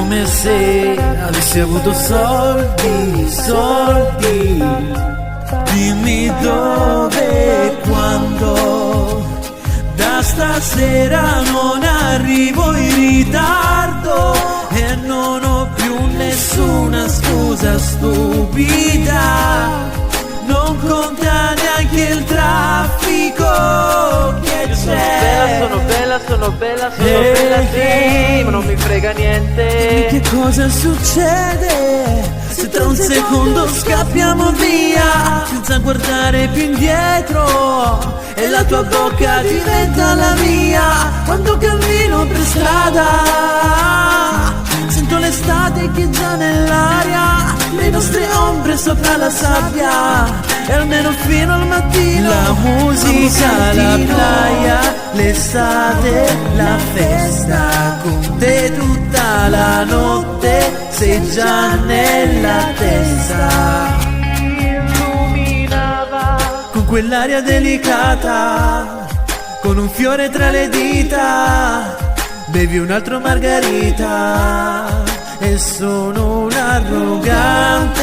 come se avessi avuto soldi, soldi. Dimmi dove e quando, da stasera non arrivo in ritardo e non ho più nessuna scusa stupida. Non conta neanche il traffico che c'è. Sono bella, sì, ma non mi frega niente. Che cosa succede se tra un secondo scappiamo via senza guardare più indietro e la tua bocca diventa la mia? Quando cammino per strada sento l'estate che è già nell'aria, le nostre ombre sopra la sabbia e almeno fino al mattino la musica, la playa, l'estate, la festa, con te tutta la notte sei già nella testa. Illuminava Con quell'aria delicata, con un fiore tra le dita, bevi un altro margarita e sono un arrogante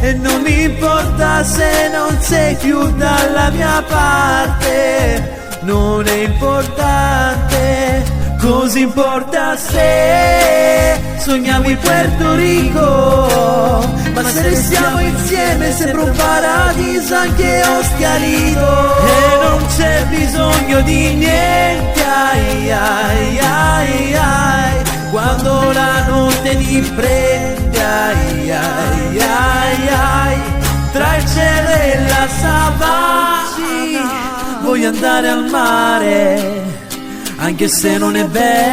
e non mi importa se non sei più dalla mia parte. Non è importante, così importa se sogniamo in Puerto Rico, ma se restiamo insieme sembra un paradiso anche Ostia Lido. E non c'è bisogno di niente, ai ai ai ai, quando la notte ti prende, ai ai ai ai, tra il cielo e la savana. Voglio andare al mare, anche se non è bello.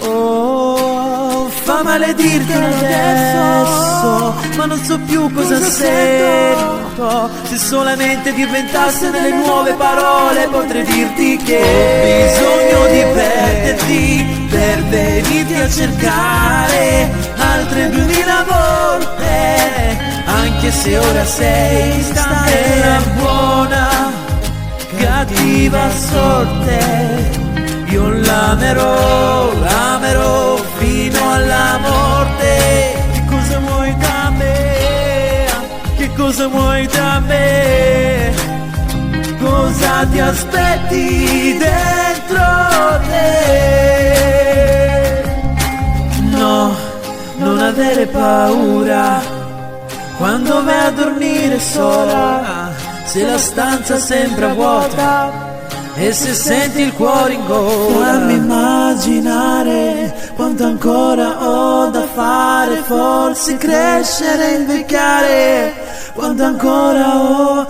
Oh, fa male dirtelo adesso, ma non so più cosa sento. Se solamente diventasse delle nuove parole potrei dirti che ho bisogno di perderti per venirti a cercare altre 2000 volte, anche se ora sei stante la buona cattiva sorte. Io l'amerò, l'amerò fino alla morte. Che cosa vuoi da me? Che cosa vuoi da me? Cosa ti aspetti dentro te? No, non avere paura quando vai a dormire sola, se la stanza sembra vuota e se senti il cuore in gola. Fammi immaginare quanto ancora ho da fare, forse crescere e invecchiare, quanto ancora ho